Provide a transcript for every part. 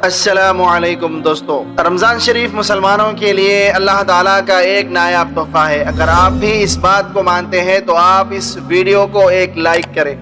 السلام علیکم دوستو، رمضان شریف مسلمانوں کے لیے اللہ تعالیٰ کا ایک نایاب تحفہ ہے۔ اگر آپ بھی اس بات کو مانتے ہیں تو آپ اس ویڈیو کو ایک لائک کریں۔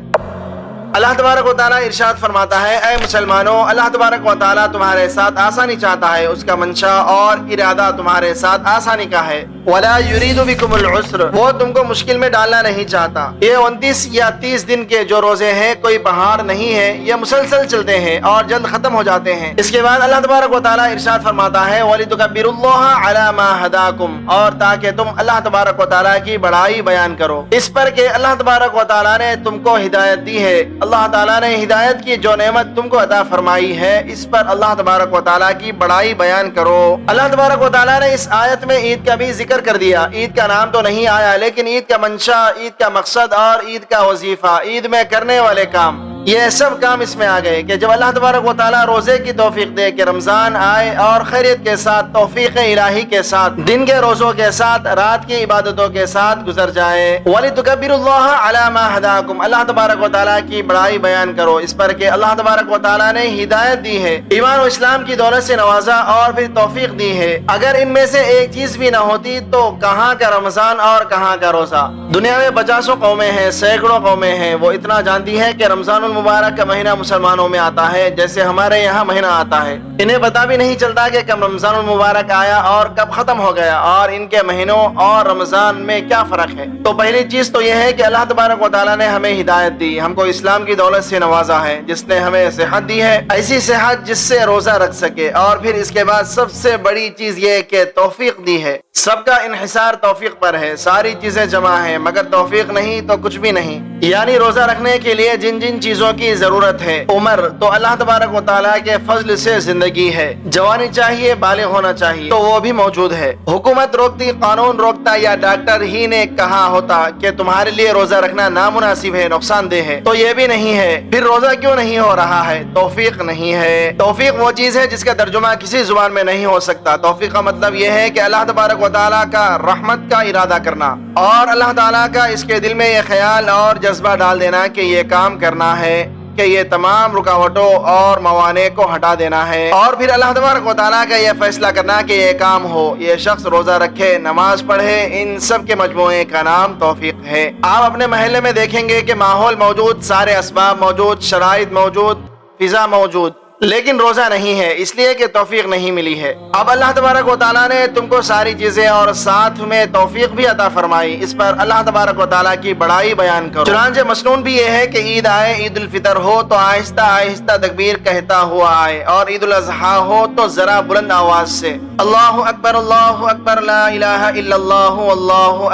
اللہ تبارک و تعالیٰ ارشاد فرماتا ہے، اے مسلمانوں، اللہ تبارک و تعالیٰ تمہارے ساتھ آسانی چاہتا ہے، اس کا منشا اور ارادہ تمہارے ساتھ آسانی کا ہے۔ وَلَا يُرِيدُ بِكُمُ الْعُسْرَ، وہ تم کو مشکل میں ڈالنا نہیں چاہتا۔ یہ 29 یا 30 دن کے جو روزے ہیں کوئی پہاڑ نہیں ہے، یہ مسلسل چلتے ہیں اور جلد ختم ہو جاتے ہیں۔ اس کے بعد اللہ تبارک و تعالیٰ ارشاد فرماتا ہے، وَلِتُكَبِّرُوا اللَّهَ عَلَى مَا هَدَاكُمْ، اور تاکہ تم اللہ تبارک و تعالیٰ کی بڑائی بیان کرو اس پر کہ اللہ تبارک و تعالیٰ نے تم کو ہدایت دی ہے۔ اللہ تعالیٰ نے ہدایت کی جو نعمت تم کو عطا فرمائی ہے، اس پر اللہ تبارک و تعالیٰ کی بڑائی بیان کرو۔ اللہ تبارک و تعالیٰ نے اس آیت میں عید کا بھی ذکر کر دیا۔ عید کا نام تو نہیں آیا، لیکن عید کا منشا، عید کا مقصد اور عید کا وظیفہ، عید میں کرنے والے کام، یہ سب کام اس میں آ گئے کہ جب اللہ تبارک و تعالیٰ روزے کی توفیق دے کہ رمضان آئے اور خیریت کے ساتھ، توفیق الہی کے ساتھ، دن کے روزوں کے ساتھ، رات کی عبادتوں کے ساتھ گزر جائے۔ وَلِتُكَبِّرُوا اللَّهَ عَلَى مَا هَدَاكُمْ، اللہ تبارک و تعالیٰ کی بڑائی بیان کرو اس پر کہ اللہ تبارک و تعالیٰ نے ہدایت دی ہے، ایمان و اسلام کی دولت سے نوازا اور پھر توفیق دی ہے۔ اگر ان میں سے ایک چیز بھی نہ ہوتی تو کہاں کا رمضان اور کہاں کا روزہ؟ دنیا میں 50 قومیں ہیں، سینکڑوں قومیں ہیں، وہ اتنا جانتی ہیں کہ رمضان المبارک کا مہینہ مسلمانوں میں آتا ہے جیسے ہمارے یہاں مہینہ آتا ہے۔ انہیں پتہ بھی نہیں چلتا کہ کب رمضان المبارک آیا اور کب ختم ہو گیا، اور ان کے مہینوں اور رمضان میں کیا فرق ہے۔ تو پہلی چیز تو یہ ہے کہ اللہ تبارک و تعالیٰ نے ہمیں ہدایت دی، ہم کو اسلام کی دولت سے نوازا ہے، جس نے ہمیں صحت دی ہے، ایسی صحت جس سے روزہ رکھ سکے، اور پھر اس کے بعد سب سے بڑی چیز یہ کہ توفیق دی ہے۔ سب کا انحصار توفیق پر ہے، ساری چیزیں جمع ہیں مگر توفیق نہیں تو کچھ بھی نہیں۔ یعنی روزہ رکھنے کے لیے جن جن چیزوں کی ضرورت ہے، عمر تو اللہ تبارک و تعالیٰ کے فضل سے زندگی ہے، جوانی چاہیے، بالغ ہونا چاہیے تو وہ بھی موجود ہے۔ حکومت روکتی، قانون روکتا یا ڈاکٹر ہی نے کہا ہوتا کہ تمہارے لیے روزہ رکھنا نامناسب ہے، نقصان دہ ہے، تو یہ بھی نہیں ہے۔ پھر روزہ کیوں نہیں ہو رہا ہے؟ توفیق نہیں ہے۔ توفیق وہ چیز ہے جس کا ترجمہ کسی زبان میں نہیں ہو سکتا۔ توفیق کا مطلب یہ ہے کہ اللہ تبارک و تعالیٰ کا رحمت کا ارادہ کرنا، اور اللہ تعالیٰ کا اس کے دل میں یہ خیال اور جذبہ ڈال دینا کہ یہ کام کرنا ہے، کہ یہ تمام رکاوٹوں اور موانع کو ہٹا دینا ہے، اور پھر اللہ تبارک و تعالیٰ کا یہ فیصلہ کرنا کہ یہ کام ہو، یہ شخص روزہ رکھے، نماز پڑھے، ان سب کے مجموعے کا نام توفیق ہے۔ آپ اپنے محلے میں دیکھیں گے کہ ماحول موجود، سارے اسباب موجود، شرائط موجود، فضا موجود، لیکن روزہ نہیں ہے، اس لیے کہ توفیق نہیں ملی ہے۔ اب اللہ تبارک و تعالیٰ نے تم کو ساری چیزیں اور ساتھ میں توفیق بھی عطا فرمائی، اس پر اللہ تبارک و تعالیٰ کی بڑائی بیان کرو۔ چنانچہ مسنون بھی یہ ہے کہ عید آئے، عید الفطر ہو تو آہستہ آہستہ تکبیر کہتا ہوا آئے، اور عید الاضحیٰ ہو تو ذرا بلند آواز سے اللہ اکبر لا الہ الا اللہ اللہ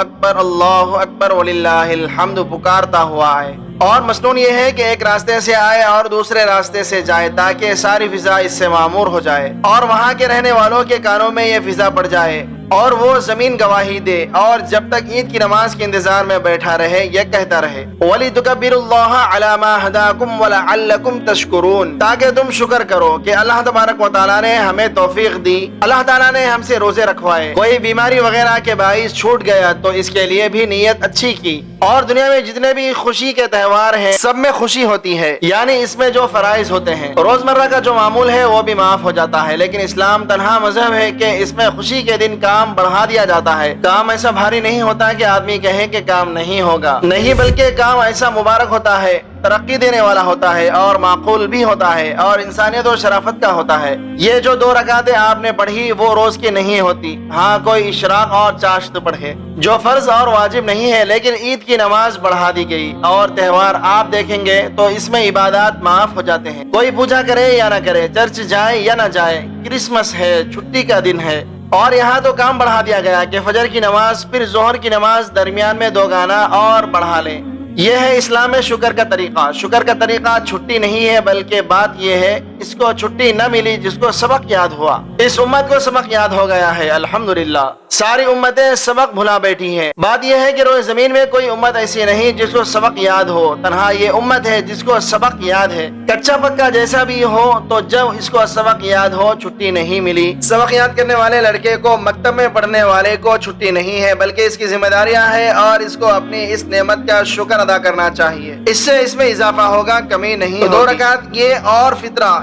اکبر وللہ الحمد پکارتا ہوا آئے۔ اور مسنون یہ ہے کہ ایک راستے سے آئے اور دوسرے راستے سے جائے تاکہ ساری فضا اس سے معمور ہو جائے، اور وہاں کے رہنے والوں کے کانوں میں یہ فضا پڑ جائے، اور وہ زمین گواہی دے، اور جب تک عید کی نماز کے انتظار میں بیٹھا رہے یہ کہتا رہے، وَلِتُكَبِّرُوا اللَّهَ عَلَى مَا هَدَاكُمْ وَلَعَلَّكُمْ تَشْكُرُونَ، تاکہ تم شکر کرو کہ اللہ تبارک و تعالیٰ نے ہمیں توفیق دی، اللہ تعالیٰ نے ہم سے روزے رکھوائے، کوئی بیماری وغیرہ کے باعث چھوٹ گیا تو اس کے لیے بھی نیت اچھی کی۔ اور دنیا میں جتنے بھی خوشی کے تہوار ہیں سب میں خوشی ہوتی ہے، یعنی اس میں جو فرائض ہوتے ہیں، روزمرہ کا جو معمول ہے وہ بھی معاف ہو جاتا ہے، لیکن اسلام تنہا مذہب ہے کہ اس میں خوشی کے دن کام بڑھا دیا جاتا ہے۔ کام ایسا بھاری نہیں ہوتا کہ آدمی کہے کہ کام نہیں ہوگا، نہیں، بلکہ کام ایسا مبارک ہوتا ہے، ترقی دینے والا ہوتا ہے، اور معقول بھی ہوتا ہے، اور انسانیت و شرافت کا ہوتا ہے۔ یہ جو 2 رکعتیں آپ نے پڑھی وہ روز کی نہیں ہوتی، ہاں کوئی اشراق اور چاشت پڑھے جو فرض اور واجب نہیں ہے، لیکن عید کی نماز بڑھا دی گئی۔ اور تہوار آپ دیکھیں گے تو اس میں عبادات معاف ہو جاتے ہیں، کوئی پوجا کرے یا نہ کرے، چرچ جائے یا نہ جائے، کرسمس ہے، چھٹی کا دن ہے، اور یہاں تو کام بڑھا دیا گیا کہ فجر کی نماز پھر ظہر کی نماز درمیان میں 2 گانا اور بڑھا لیں۔ یہ ہے اسلام میں شکر کا طریقہ۔ شکر کا طریقہ چھٹی نہیں ہے، بلکہ بات یہ ہے اس کو چھٹی نہ ملی جس کو سبق یاد ہوا، اس امت کو سبق یاد ہو گیا ہے، الحمدللہ۔ ساری امتیں سبق بھلا بیٹھی ہیں۔ بات یہ ہے کہ روئے زمین میں کوئی امت ایسی نہیں جس کو سبق یاد ہو، تنہا یہ امت ہے جس کو سبق یاد ہے۔ کچا پکا جیسا بھی ہو تو جب اس کو سبق یاد ہو چھٹی نہیں ملی۔ سبق یاد کرنے والے لڑکے کو، مکتب میں پڑھنے والے کو چھٹی نہیں ہے، بلکہ اس کی ذمہ داریاں ہیں اور اس کو اپنی اس نعمت کا شکر ادا کرنا چاہیے، اس سے اس میں اضافہ ہوگا، کمی نہیں ہوگی۔ 2 رکعت یہ اور فطرہ